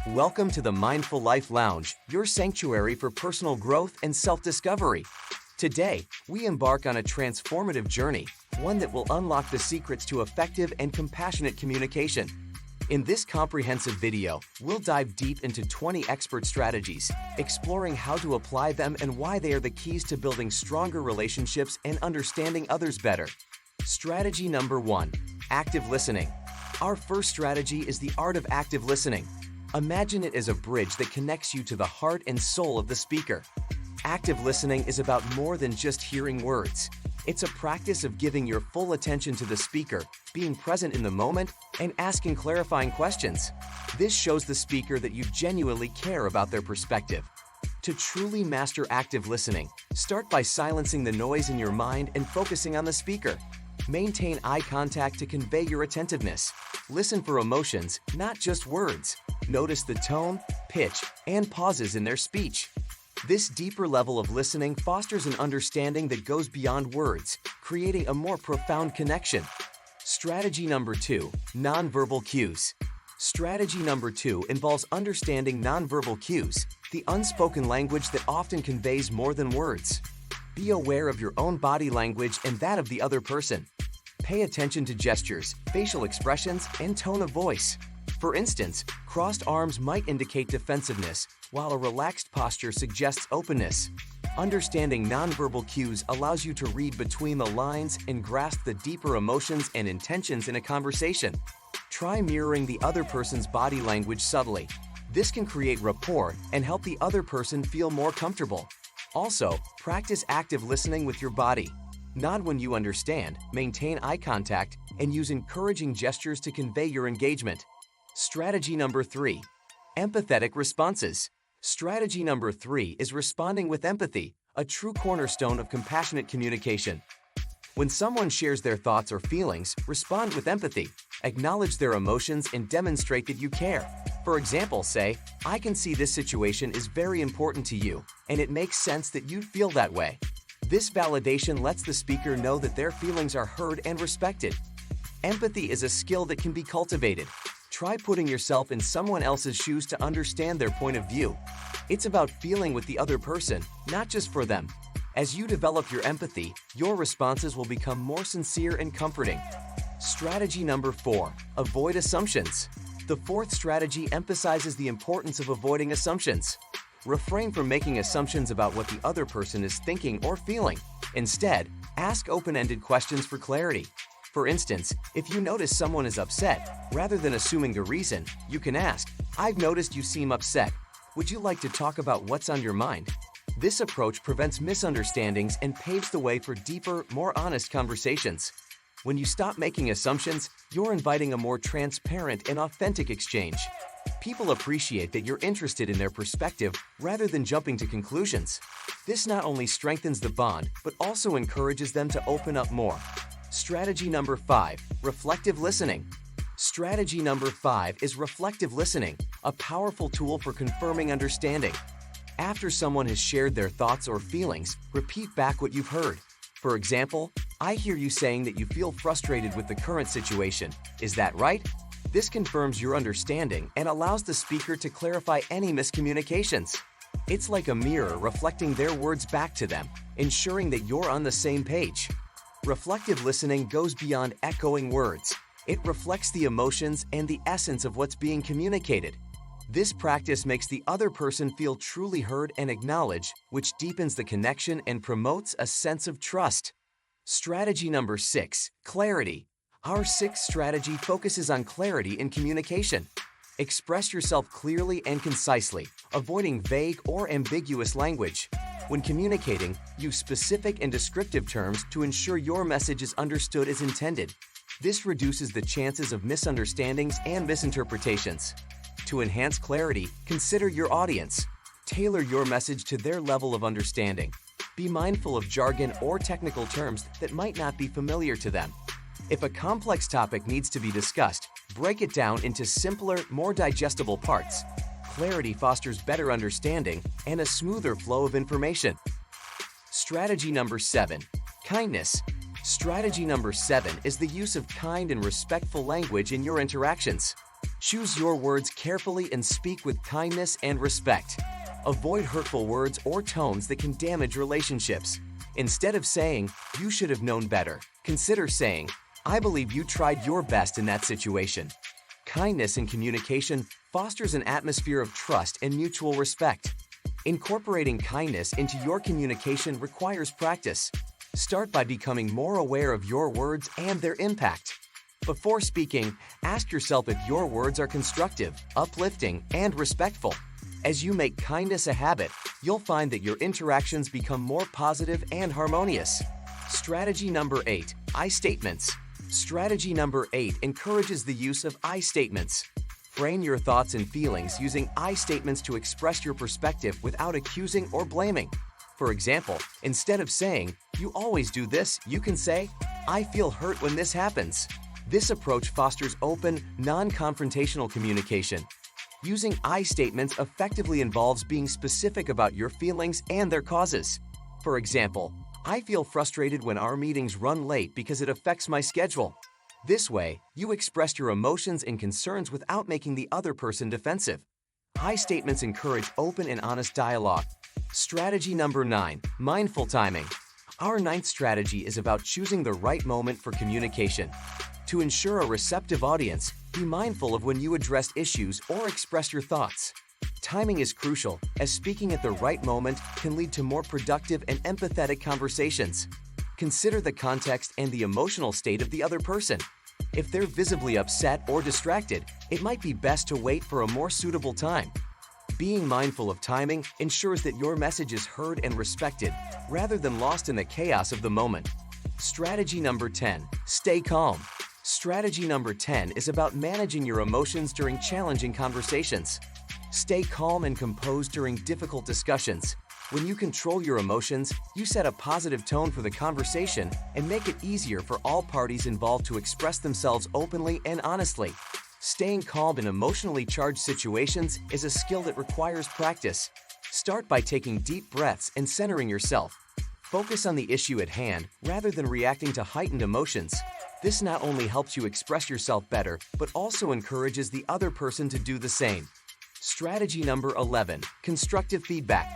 Welcome to the Mindful Life Lounge, your sanctuary for personal growth and self-discovery. Today, we embark on a transformative journey, one that will unlock the secrets to effective and compassionate communication. In this comprehensive video, we'll dive deep into 20 expert strategies, exploring how to apply them and why they are the keys to building stronger relationships and understanding others better. Strategy number 1, active listening. Our first strategy is the art of active listening. Imagine it as a bridge that connects you to the heart and soul of the speaker. Active listening is about more than just hearing words. It's a practice of giving your full attention to the speaker, being present in the moment, and asking clarifying questions. This shows the speaker that you genuinely care about their perspective. To truly master active listening, start by silencing the noise in your mind and focusing on the speaker. Maintain eye contact to convey your attentiveness. Listen for emotions, not just words. Notice the tone, pitch, and pauses in their speech. This deeper level of listening fosters an understanding that goes beyond words, creating a more profound connection. Strategy number 2, nonverbal cues. Strategy number 2 involves understanding nonverbal cues, the unspoken language that often conveys more than words. Be aware of your own body language and that of the other person. Pay attention to gestures, facial expressions, and tone of voice. For instance, crossed arms might indicate defensiveness, while a relaxed posture suggests openness. Understanding nonverbal cues allows you to read between the lines and grasp the deeper emotions and intentions in a conversation. Try mirroring the other person's body language subtly. This can create rapport and help the other person feel more comfortable. Also, practice active listening with your body. Nod when you understand, maintain eye contact, and use encouraging gestures to convey your engagement. Strategy number 3, empathetic responses. Strategy number 3 is responding with empathy, a true cornerstone of compassionate communication. When someone shares their thoughts or feelings, respond with empathy. Acknowledge their emotions and demonstrate that you care. For example, say, "I can see this situation is very important to you, and it makes sense that you'd feel that way." This validation lets the speaker know that their feelings are heard and respected. Empathy is a skill that can be cultivated. Try putting yourself in someone else's shoes to understand their point of view. It's about feeling with the other person, not just for them. As you develop your empathy, your responses will become more sincere and comforting. Strategy number 4, avoid assumptions. The fourth strategy emphasizes the importance of avoiding assumptions. Refrain from making assumptions about what the other person is thinking or feeling. Instead, ask open-ended questions for clarity. For instance, if you notice someone is upset, rather than assuming the reason, you can ask, "I've noticed you seem upset. Would you like to talk about what's on your mind?" This approach prevents misunderstandings and paves the way for deeper, more honest conversations. When you stop making assumptions, you're inviting a more transparent and authentic exchange. People appreciate that you're interested in their perspective rather than jumping to conclusions. This not only strengthens the bond, but also encourages them to open up more. Strategy number 5, reflective listening. Strategy number 5 is reflective listening, a powerful tool for confirming understanding. After someone has shared their thoughts or feelings, repeat back what you've heard. For example, "I hear you saying that you feel frustrated with the current situation. Is that right?" This confirms your understanding and allows the speaker to clarify any miscommunications. It's like a mirror reflecting their words back to them, ensuring that you're on the same page. Reflective listening goes beyond echoing words. It reflects the emotions and the essence of what's being communicated. This practice makes the other person feel truly heard and acknowledged, which deepens the connection and promotes a sense of trust. Strategy number 6, clarity. Our sixth strategy focuses on clarity in communication. Express yourself clearly and concisely, avoiding vague or ambiguous language. When communicating, use specific and descriptive terms to ensure your message is understood as intended. This reduces the chances of misunderstandings and misinterpretations. To enhance clarity, consider your audience. Tailor your message to their level of understanding. Be mindful of jargon or technical terms that might not be familiar to them. If a complex topic needs to be discussed, break it down into simpler, more digestible parts. Clarity fosters better understanding and a smoother flow of information. Strategy number 7, kindness. Strategy number 7 is the use of kind and respectful language in your interactions. Choose your words carefully and speak with kindness and respect. Avoid hurtful words or tones that can damage relationships. Instead of saying, "You should have known better," consider saying, "I believe you tried your best in that situation." Kindness in communication fosters an atmosphere of trust and mutual respect. Incorporating kindness into your communication requires practice. Start by becoming more aware of your words and their impact. Before speaking, ask yourself if your words are constructive, uplifting, and respectful. As you make kindness a habit, you'll find that your interactions become more positive and harmonious. Strategy number 8, I statements. Strategy number 8 encourages the use of I statements. Frame your thoughts and feelings using I statements to express your perspective without accusing or blaming. For example, instead of saying, "You always do this," you can say, "I feel hurt when this happens." This approach fosters open, non-confrontational communication. Using I statements effectively involves being specific about your feelings and their causes. For example, "I feel frustrated when our meetings run late because it affects my schedule." This way, you express your emotions and concerns without making the other person defensive. I statements encourage open and honest dialogue. Strategy number 9, mindful timing. Our 9th strategy is about choosing the right moment for communication. To ensure a receptive audience, be mindful of when you address issues or express your thoughts. Timing is crucial, as speaking at the right moment can lead to more productive and empathetic conversations. Consider the context and the emotional state of the other person. If they're visibly upset or distracted, it might be best to wait for a more suitable time. Being mindful of timing ensures that your message is heard and respected, rather than lost in the chaos of the moment. Strategy number 10, stay calm. Strategy number 10 is about managing your emotions during challenging conversations. Stay calm and composed during difficult discussions. When you control your emotions, you set a positive tone for the conversation and make it easier for all parties involved to express themselves openly and honestly. Staying calm in emotionally charged situations is a skill that requires practice. Start by taking deep breaths and centering yourself. Focus on the issue at hand rather than reacting to heightened emotions. This not only helps you express yourself better, but also encourages the other person to do the same. Strategy number 11, constructive feedback.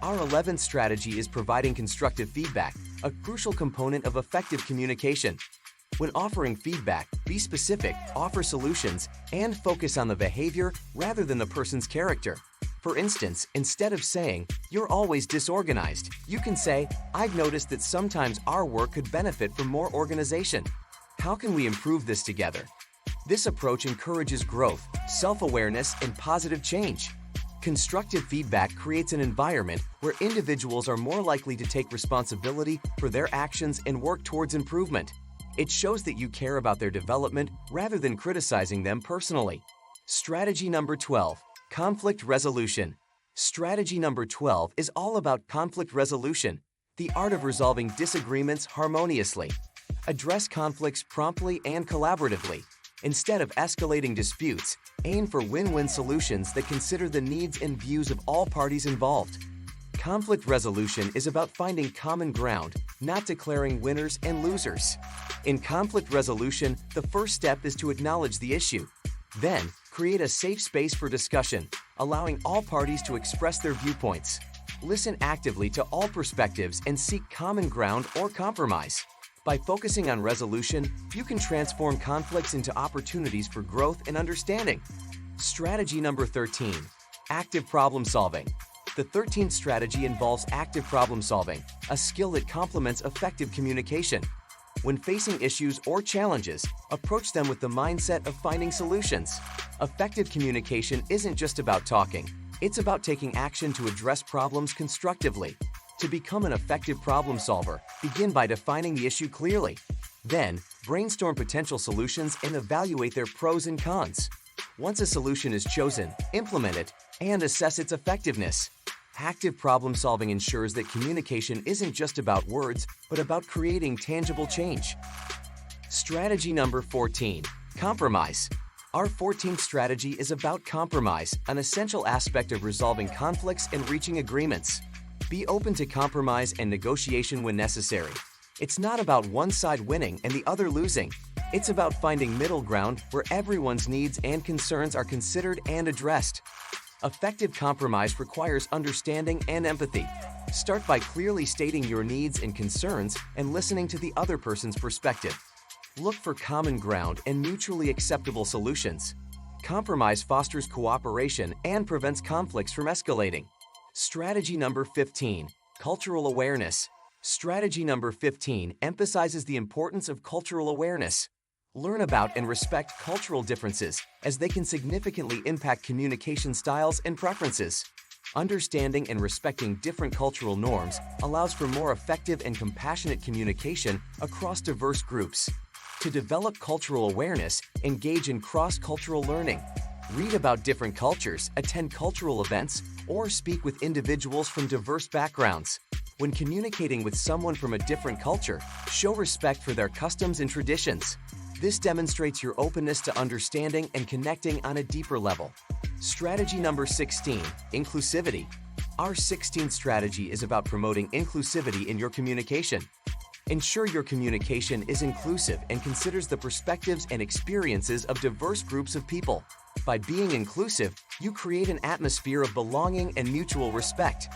Our 11th strategy is providing constructive feedback, a crucial component of effective communication. When offering feedback, be specific, offer solutions, and focus on the behavior rather than the person's character. For instance, instead of saying, "You're always disorganized," you can say, "I've noticed that sometimes our work could benefit from more organization. How can we improve this together?" This approach encourages growth, self-awareness, and positive change. Constructive feedback creates an environment where individuals are more likely to take responsibility for their actions and work towards improvement. It shows that you care about their development rather than criticizing them personally. Strategy number 12, conflict resolution. Strategy number 12 is all about conflict resolution, the art of resolving disagreements harmoniously. Address conflicts promptly and collaboratively. Instead of escalating disputes, aim for win-win solutions that consider the needs and views of all parties involved. Conflict resolution is about finding common ground, not declaring winners and losers. In conflict resolution, the first step is to acknowledge the issue. Then, create a safe space for discussion, allowing all parties to express their viewpoints. Listen actively to all perspectives and seek common ground or compromise. By focusing on resolution, you can transform conflicts into opportunities for growth and understanding. Strategy number 13, active problem solving. The 13th strategy involves active problem solving, a skill that complements effective communication. When facing issues or challenges, approach them with the mindset of finding solutions. Effective communication isn't just about talking, it's about taking action to address problems constructively. To become an effective problem solver, begin by defining the issue clearly. Then, brainstorm potential solutions and evaluate their pros and cons. Once a solution is chosen, implement it and assess its effectiveness. Active problem solving ensures that communication isn't just about words, but about creating tangible change. Strategy number 14, compromise. Our 14th strategy is about compromise, an essential aspect of resolving conflicts and reaching agreements. Be open to compromise and negotiation when necessary. It's not about one side winning and the other losing. It's about finding middle ground where everyone's needs and concerns are considered and addressed. Effective compromise requires understanding and empathy. Start by clearly stating your needs and concerns and listening to the other person's perspective. Look for common ground and mutually acceptable solutions. Compromise fosters cooperation and prevents conflicts from escalating. Strategy number 15, cultural awareness. Strategy number 15 emphasizes the importance of cultural awareness. Learn about and respect cultural differences, as they can significantly impact communication styles and preferences. Understanding and respecting different cultural norms allows for more effective and compassionate communication across diverse groups. To develop cultural awareness, engage in cross-cultural learning. Read about different cultures, attend cultural events, or speak with individuals from diverse backgrounds. When communicating with someone from a different culture, show respect for their customs and traditions. This demonstrates your openness to understanding and connecting on a deeper level. Strategy number 16, inclusivity. Our 16th strategy is about promoting inclusivity in your communication. Ensure your communication is inclusive and considers the perspectives and experiences of diverse groups of people. By being inclusive, you create an atmosphere of belonging and mutual respect.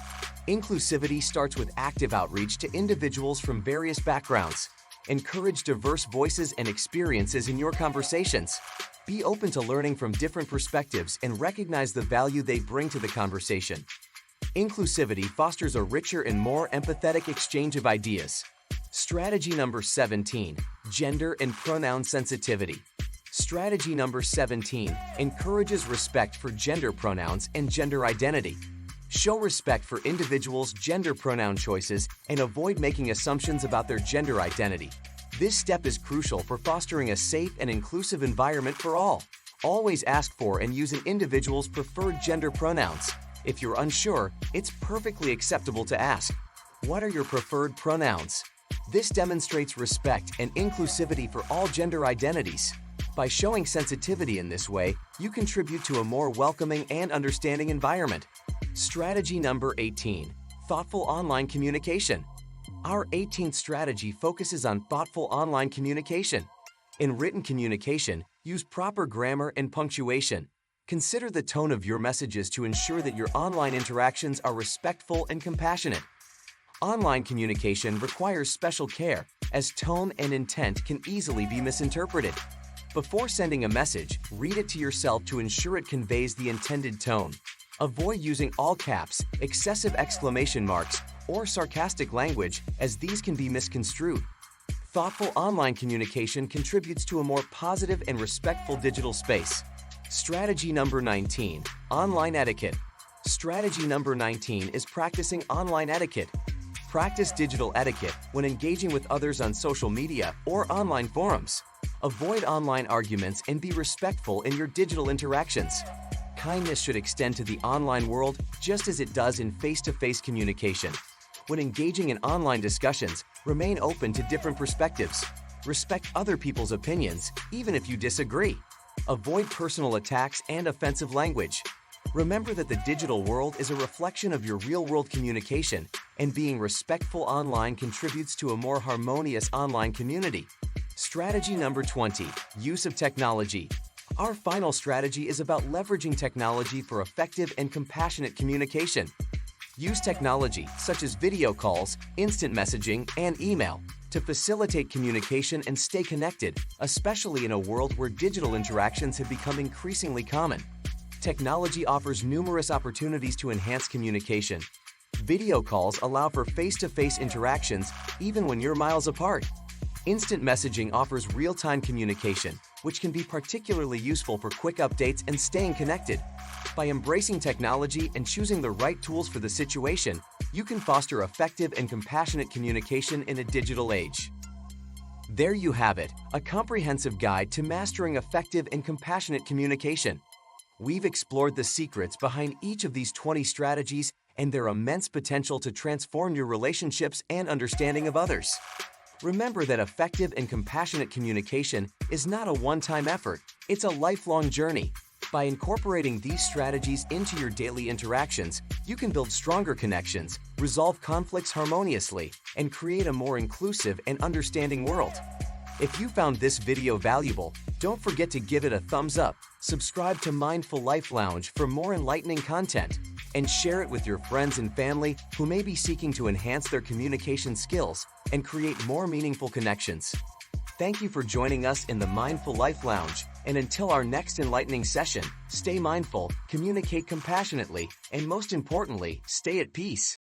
Inclusivity starts with active outreach to individuals from various backgrounds. Encourage diverse voices and experiences in your conversations. Be open to learning from different perspectives and recognize the value they bring to the conversation. Inclusivity fosters a richer and more empathetic exchange of ideas. Strategy number 17, gender and pronoun sensitivity. Strategy number 17 encourages respect for gender pronouns and gender identity. Show respect for individuals' gender pronoun choices and avoid making assumptions about their gender identity. This step is crucial for fostering a safe and inclusive environment for all. Always ask for and use an individual's preferred gender pronouns. If you're unsure, it's perfectly acceptable to ask, "What are your preferred pronouns?" This demonstrates respect and inclusivity for all gender identities. By showing sensitivity in this way, you contribute to a more welcoming and understanding environment. Strategy number 18, thoughtful online communication. Our 18th strategy focuses on thoughtful online communication. In written communication, use proper grammar and punctuation. Consider the tone of your messages to ensure that your online interactions are respectful and compassionate. Online communication requires special care, as tone and intent can easily be misinterpreted. Before sending a message, read it to yourself to ensure it conveys the intended tone. Avoid using all caps, excessive exclamation marks, or sarcastic language, as these can be misconstrued. Thoughtful online communication contributes to a more positive and respectful digital space. Strategy number 19, online etiquette. Strategy number 19 is practicing online etiquette. Practice digital etiquette when engaging with others on social media or online forums. Avoid online arguments and be respectful in your digital interactions. Kindness should extend to the online world just as it does in face-to-face communication. When engaging in online discussions, remain open to different perspectives. Respect other people's opinions, even if you disagree. Avoid personal attacks and offensive language. Remember that the digital world is a reflection of your real-world communication, and being respectful online contributes to a more harmonious online community. Strategy number 20, use of technology. Our final strategy is about leveraging technology for effective and compassionate communication. Use technology, such as video calls, instant messaging, and email, to facilitate communication and stay connected, especially in a world where digital interactions have become increasingly common. Technology offers numerous opportunities to enhance communication. Video calls allow for face-to-face interactions even when you're miles apart. Instant messaging offers real-time communication, which can be particularly useful for quick updates and staying connected. By embracing technology and choosing the right tools for the situation, you can foster effective and compassionate communication in a digital age. There you have it, a comprehensive guide to mastering effective and compassionate communication. We've explored the secrets behind each of these 20 strategies and their immense potential to transform your relationships and understanding of others. Remember that effective and compassionate communication is not a one-time effort, it's a lifelong journey. By incorporating these strategies into your daily interactions, you can build stronger connections, resolve conflicts harmoniously, and create a more inclusive and understanding world. If you found this video valuable, don't forget to give it a thumbs up, subscribe to Mindful Life Lounge for more enlightening content, and share it with your friends and family who may be seeking to enhance their communication skills and create more meaningful connections. Thank you for joining us in the Mindful Life Lounge, and until our next enlightening session, stay mindful, communicate compassionately, and most importantly, stay at peace.